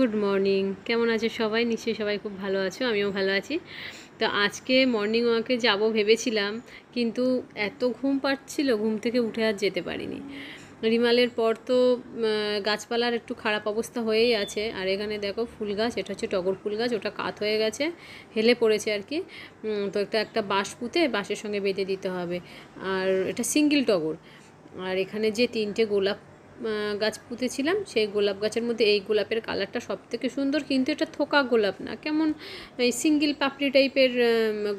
Good morning. কেমন আছো সবাই? নিশ্চয়ই সবাই খুব ভালো আছো, আমিও ভালো আছি। তো আজকে মর্নিং ওয়াকে যাব ভেবেছিলাম, কিন্তু এত ঘুম পাচ্ছিল, ঘুম থেকে উঠে আর যেতে পারিনি। রিমালের পর তো গাছপালার একটু খারাপ অবস্থা হয়েই আছে। আর এখানে দেখো ফুল গাছ, এটা হচ্ছে টগর ফুল গাছ, ওটা কাত হয়ে গেছে, হেলে পড়েছে আর কি। তো একটা বাঁশ পুঁতে বাঁশের সঙ্গে বেঁধে দিতে হবে। আর এটা সিঙ্গেল টগর। আর এখানে যে 3টে গোলাপ গাছ পুঁতেছিলাম, সেই গোলাপ গাছের মধ্যে এই গোলাপের কালারটা সব থেকে সুন্দর, কিন্তু এটা থোকা গোলাপ না, কেমন এই সিঙ্গেল পাপড়ি টাইপের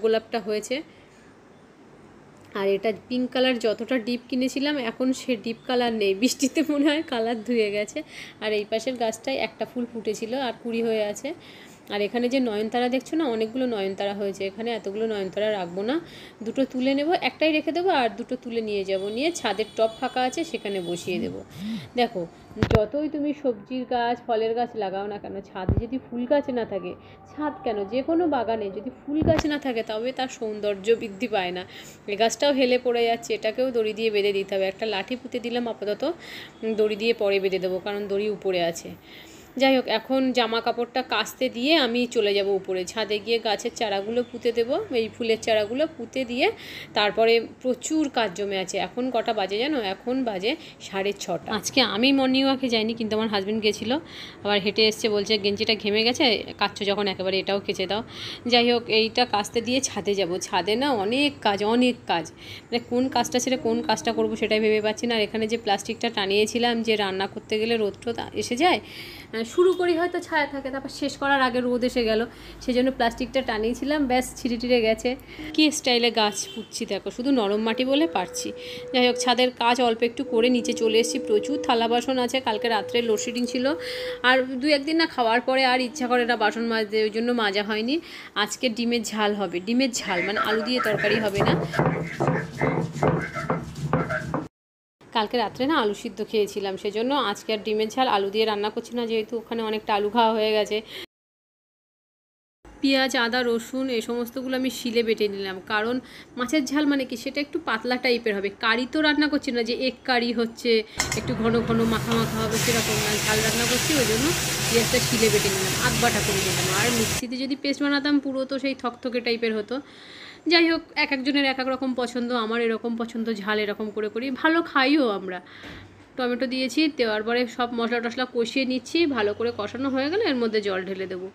গোলাপটা হয়েছে। আর এটা পিঙ্ক কালার যতটা ডিপ কিনেছিলাম, এখন সে ডিপ কালার নেই, বৃষ্টিতে মনে হয় কালার ধুয়ে গেছে। আর এই পাশের গাছটায় একটা ফুল ফুটেছিল আর কুড়ি হয়ে আছে। আর এখানে যে নয়নতারা দেখছো না, অনেকগুলো নয়নতারা হয়েছে। এখানে এতগুলো নয়নতারা রাখবো না, দুটো তুলে নেব, একটাই রেখে দেবো আর দুটো তুলে নিয়ে যাব, নিয়ে ছাদের টব ফাঁকা আছে সেখানে বসিয়ে দেবো। দেখো, যতই তুমি সবজির গাছ ফলের গাছ লাগাও না কেন, ছাদে যদি ফুল গাছ না থাকে, ছাদ কেন যে কোনো বাগানে যদি ফুল গাছ না থাকে, তবে তার সৌন্দর্য বৃদ্ধি পায় না। এই গাছটাও হেলে পড়ে যাচ্ছে, এটাকেও দড়ি দিয়ে বেঁধে দিতে হবে। একটা লাঠি পুঁতে দিলাম, আপাতত দড়ি দিয়ে পরে বেঁধে দেবো, কারণ দড়ি উপরে আছে। যাই হোক, এখন জামা কাপড়টা কাচতে দিয়ে আমি চলে যাব উপরে, ছাদে গিয়ে গাছের চারাগুলো পুঁতে দেবো, এই ফুলের চারাগুলো পুঁতে দিয়ে তারপরে প্রচুর কাজ জমে আছে। এখন কটা বাজে জানো? এখন বাজে 6:30। আজকে আমি মর্নিং ওয়াকে যাইনি, কিন্তু আমার হাজব্যান্ড গেছিলো, আবার হেঁটে এসছে, বলছে গেঞ্জিটা ঘেমে গেছে, কাচছো যখন একেবারে এটাও কেচে দাও। যাই হোক, এইটা কাচতে দিয়ে ছাদে যাব। ছাদে না অনেক কাজ, মানে কোন কাজটা ছেড়ে কোন কাজটা করবো সেটাই ভেবে পাচ্ছি না। আর এখানে যে প্লাস্টিকটা টানিয়েছিলাম, যে রান্না করতে গেলে রোদ টোদ এসে যায়, শুরু করি হয়তো ছায়া থাকে, তারপর শেষ করার আগে রোদ এসে গেল, সেই জন্য প্লাস্টিকটা টানিয়েছিলাম, ব্যাস ছিঁড়ে টিড়ে গেছে। কী স্টাইলে গাছ পুঁতছি দেখো, শুধু নরম মাটি বলে পারছি। যাই হোক, ছাদের কাজ অল্প একটু করে নিচে চলে এসেছি। প্রচুর থালা বাসন আছে, কালকে রাত্রে লোডশেডিং ছিল, আর 2-1 দিন না খাওয়ার পরে আর ইচ্ছা করে না বাসন মাজতে, ওই জন্য মাজা হয়নি। আজকে ডিমের ঝাল হবে, ডিমের ঝাল মানে আলু দিয়ে তরকারি হবে না। কালকে রাত্রে না আলু সিদ্ধ খেয়েছিলাম, সেজন্য আজকে আর ডিমের ঝাল আলু দিয়ে রান্না করছি না, যেহেতু ওখানে অনেকটা আলু খাওয়া হয়ে গেছে। পেঁয়াজ, আদা, রসুন এই সমস্তগুলো আমি শিলে বেটে নিলাম, কারণ মাছের ঝাল মানে কি, সেটা একটু পাতলা টাইপের হবে। কারি তো রান্না করছি না যে এক কারি হচ্ছে, একটু ঘন ঘন মাখা মাখা হবে, সেরকম না, ঝাল রান্না করছি, ওই জন্য পেঁয়াজটা শিলে বেটে নিলাম, আধ বাটা করে নিলাম। আর মিক্সিতে যদি পেস্ট বানাতাম পুরো তো সেই থকথকে টাইপের হতো। যাই হোক, এক একজনের এক এক রকম পছন্দ, আমার এরকম পছন্দ, ঝাল এরকম করে করি, ভালো খাইও আমরা। টমেটো দিয়েছি, দেওয়ার পরে সব মশলা টশলা কষিয়ে নিচ্ছি, ভালো করে কষানো হয়ে গেলে এর মধ্যে জল ঢেলে দেবো।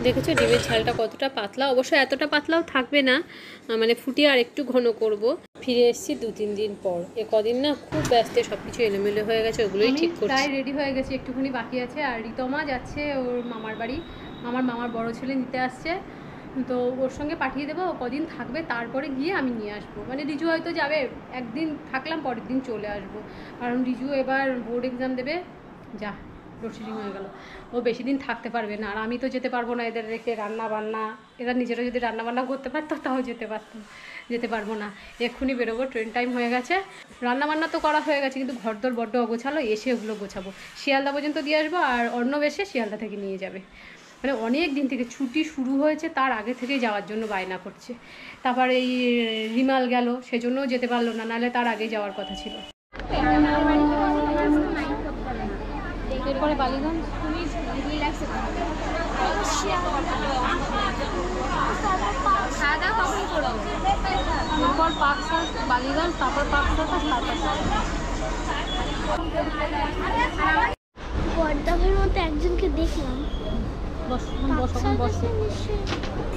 দেখেছো ডিমের ঝালটা কতটা পাতলা? অবশ্য এতটা পাতলাও থাকবে না, মানে ফুটিয়ে আর একটু ঘন করব। ফিরে এসেছি 2-3 দিন পর। এ কদিন না খুব ব্যস্ত, সব কিছু এলোমেলো হয়ে গেছে, ওগুলোই ঠিক করছি। তাই রেডি হয়ে গেছি, একটুখানি বাকি আছে। আর রিতমা যাচ্ছে ওর মামার বাড়ি, আমার মামার বড় ছেলে নিতে আসছে, তো ওর সঙ্গে পাঠিয়ে দেবো। ও কদিন থাকবে, তারপরে গিয়ে আমি নিয়ে আসবো। মানে রিজু হয়তো যাবে, একদিন থাকলাম, পরের দিন চলে আসবো, কারণ রিজু এবার বোর্ড এক্সাম দেবে। যা লোডশেডিং হয়ে গেল, ও বেশি দিন থাকতে পারবে না। আর আমি তো যেতে পারবো না এদের রেখে, রান্না বান্না, এরা নিজেরা যদি রান্না বান্না করতে পারতো তাও যেতে পারবো না। এক্ষুনি বেরোবো, ট্রেন টাইম হয়ে গেছে। রান্না বান্না তো করা হয়ে গেছে, কিন্তু ঘরদোর বড্ড অগোছালো, এসে ওগুলো গোছাবো। শিয়ালদা পর্যন্ত দিয়ে আসবো, আর অর্ণব এসে শিয়ালদা থেকে নিয়ে যাবে। মানে অনেক দিন থেকে ছুটি শুরু হয়েছে, তার আগে থেকেই যাওয়ার জন্য বায়না করছে। তারপর এই রিমাল গেল, সেজন্যও যেতে পারলো না, নাহলে তার আগেই যাওয়ার কথা ছিল। এরপরে বালিগঞ্জ, এরপর পাকশাক, বালিগঞ্জ, তারপর পাকশাক, বর্দাভের মতো একজনকে দেখলাম।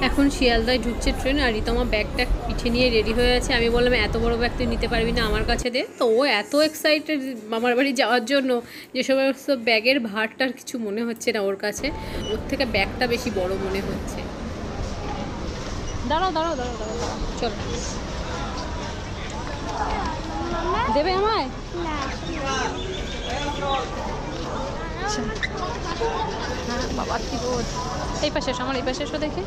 এখন শিয়ালদায় ঢুকছে ট্রেন, আর রিতমা ব্যাগ ট্যাগ পিঠে নিয়ে রেডি হয়ে আছে। আমি বললাম এত বড় ব্যাগ তুই নিতে পারবি না, আমার কাছে দে। তো ও এত এক্সাইটেড মামার বাড়ি যাওয়ার জন্য, যে সমস্ত ব্যাগের ভারটার কিছু মনে হচ্ছে না ওর কাছে, ওর থেকে ব্যাগটা বেশি বড় মনে হচ্ছে। দাঁড়াও, চলো। দেবে আমায়? হ্যাঁ বাবা, কি রোদ। এই পাশে এসো, আমার এই পাশে এসো দেখে।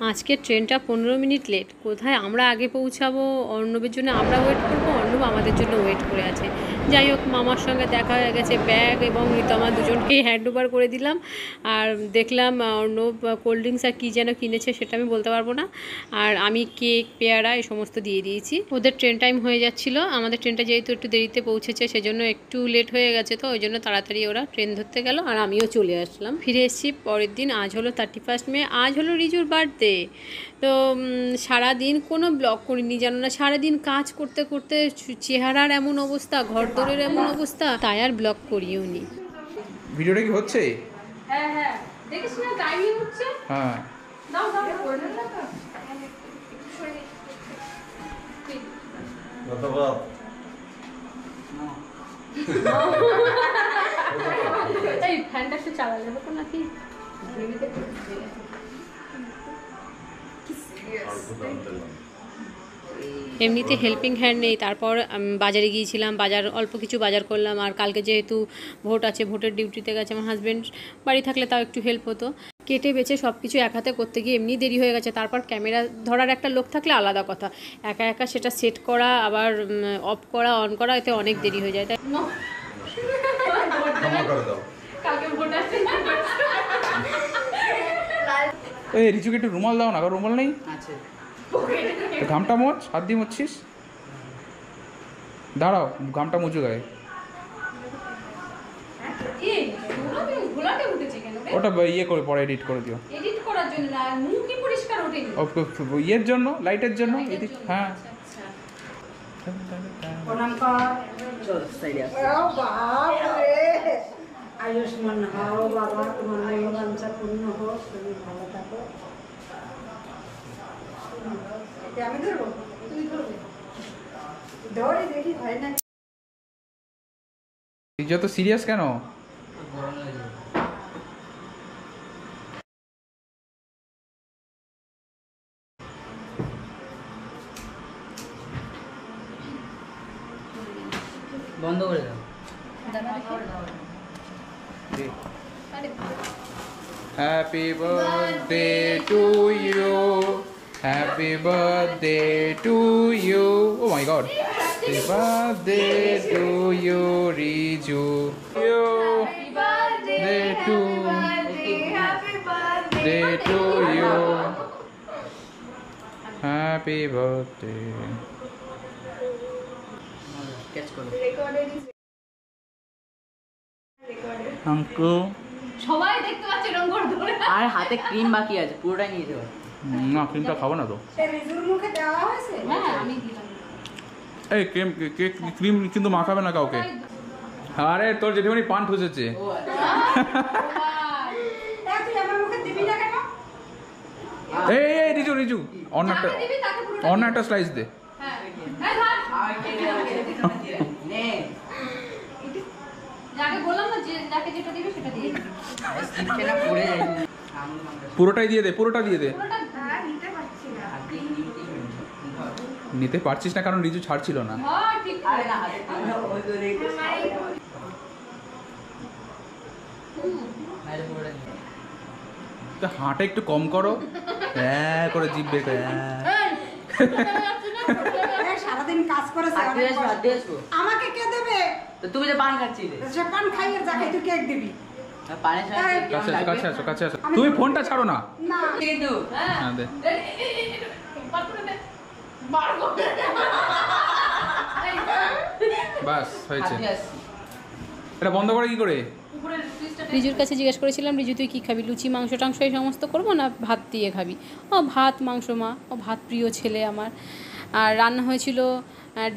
আজকের ট্রেনটা 15 মিনিট লেট। কোথায় আমরা আগে পৌঁছাবো, অর্ণবের জন্য আমরা ওয়েট করবো, অর্ণব আমাদের জন্য ওয়েট করে আছে। যাই হোক, মামার সঙ্গে দেখা হয়ে গেছে, ব্যাগ এবং ঋতমা দুজনকেই হ্যান্ড ওভার করে দিলাম। আর দেখলাম অর্ণব কোল্ড ড্রিঙ্কস আর কী যেন কিনেছে, সেটা আমি বলতে পারবো না। আর আমি কেক, পেয়ারা এই সমস্ত দিয়ে দিয়েছি। ওদের ট্রেন টাইম হয়ে যাচ্ছিলো, আমাদের ট্রেনটা যেহেতু একটু দেরিতে পৌঁছেছে সেজন্য একটু লেট হয়ে গেছে, তো ওই জন্য তাড়াতাড়ি ওরা ট্রেন ধরতে গেল আর আমিও চলে আসলাম। ফিরে এসেছি পরের দিন। আজ হলো 31 মে, আজ হলো রিজুর বার্থডে। তো সারাদিন কোনো ব্লগ করিনি, জানো না, সারাদিন কাজ করতে করতে চেহারার এমন অবস্থা, ঘরদোরের এমন অবস্থা, তাই আর ব্লগ করিও নি। ভিডিওটা কি হচ্ছে? হ্যাঁ হ্যাঁ, দেখিস না টাইমিং হচ্ছে। হ্যাঁ, দাও দাও এই ফ্যানটা একটু চালালে হতো নাকি? এমনিতে হেল্পিং হ্যান্ড নেই। তারপর বাজারে গিয়েছিলাম, অল্প কিছু বাজার করলাম। আর কালকে যেহেতু ভোট আছে, ভোটের ডিউটিতে গেছে আমার হাজব্যান্ড, বাড়ি থাকলে তাও একটু হেল্প হতো। কেটে বেছে সব কিছু এক হাতে করতে গিয়ে এমনি দেরি হয়ে গেছে। তারপর ক্যামেরা ধরার একটা লোক থাকলে আলাদা কথা, একা একা সেটা সেট করা, আবার অফ করা, অন করা, এতে অনেক দেরি হয়ে যায়। তাই এই রিচুকে একটু রুমাল দাও না, রুমাল নেই। ঘামটা মোচ, হাত দিয়ে মুছছিস, দাঁড়াও, ঘামটা মুছু গায়ে। ওটা ইয়ে করে পরে এডিট করে দিও। এডিট করার জন্য না, মুখ কি পরিষ্কার ওঠেনি। ইয়ের জন্য, লাইটের জন্য। এদিক, হ্যাঁ। আয়ুষ্মান হও বাবা, তোমার মনোবাঞ্ছা পূর্ণ হোক, তুমি ভালো থাকো। আমি ধরবো, তুমি ধরবে, ধরে দেখি হয় না। যত সিরিয়াস কেন? বন্ধ করে দাও। Happy birthday to you, happy birthday to you. Oh my god, happy birthday to you Riju, you ডে টু ডে to you, happy birthday. Catch করো আঙ্কু। সবাই দেখতে পাচ্ছে রঙ্গর ধরে। আর হাতে ক্রিম বাকি আছে, পুরোটাই নিয়ে যেতে পারো। না, ক্রিমটা খাবো না তো। রিজুর মুখে দেওয়া হয়েছে। হ্যাঁ আমি দিলাম। এই ক্রিম কিন্তু মাখাবে না কাউকে। আরে তোর জেঠিমণি পান ঠুসেছে। তুই আমার মুখে দিবি না কেন? এই রিজু রিজু, অন্য একটা স্লাইস দে। যাকে বললাম না, যে যাকে যেটা দিবে সেটা দিয়ে দিবি। শিখছে না, পড়ে যায়। পুরোটাই দিয়ে দে, পুরোটা দিয়ে দে। নিতে পারছিস না কারণ রিজু ছাড়ছিল না। হ্যাঁ ঠিক আরে না, হাতে ক্রিম ওই তো দেখো। আরে পুরোটা নিয়ে। তো হাঁটা একটু কম করো, হ্যাঁ করে জিভ বের করে। সারাদিন কাজ করেছে, হাত দিয়ে আসবো, হাত দিয়ে আসবো। আমাকে কে দেবে? তো তুমি যে পান খাচ্ছিলে, সে পান খাইয়ে যাকে তুই কেক দিবি পানের সাথে কাছে আসো, কাছে আসো। তুমি ফোনটা ছাড়ো না। না। কিন্তু হ্যাঁ দে। বাস হয়েছে। হাত দিয়ে আসছি। এটা বন্ধ করে কি করে? রিজুর কাছে জিজ্ঞেস করেছিলাম, রিজু তুই কী খাবি, লুচি মাংস টাংস এই সমস্ত করবো না ভাত দিয়ে খাবি? ও ভাত মাংস মা, ও ভাত প্রিয় ছেলে আমার। আর রান্না হয়েছিল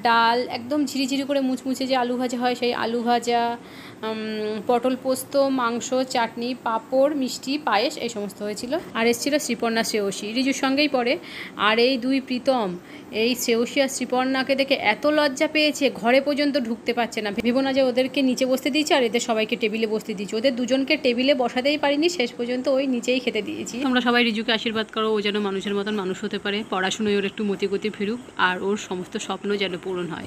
ডাল, একদম ঝিরিঝিরি করে মুচমুচে যে আলু ভাজা হয় সেই আলু ভাজা, পটল পোস্ত, মাংস, চাটনি, পাঁপড়, মিষ্টি, পায়েস এই সমস্ত হয়েছিল। আর এসেছিলো শ্রীপর্ণা শ্রেয়সী, রিজুর সঙ্গেই পড়ে। আর এই দুই প্রীতম, এই শ্রেয়সী আর শ্রীপর্ণাকে দেখে এত লজ্জা পেয়েছে, ঘরে পর্যন্ত ঢুকতে পারছে না। ভেবো না যে ওদেরকে নিচে বসতে দিয়েছে আর এদের সবাইকে টেবিলে বসতে দিয়েছে, ওদের দুজনকে টেবিলে বসাতেই পারিনি, শেষ পর্যন্ত ওই নিচেই খেতে দিয়েছি। তোমরা সবাই রিজুকে আশীর্বাদ করো, ও যেন মানুষের মতন মানুষ হতে পারে, পড়াশুনোয় ওর একটু মতিগতি ফিরুক আর ওর সমস্ত স্বপ্ন যেন পূরণ হয়।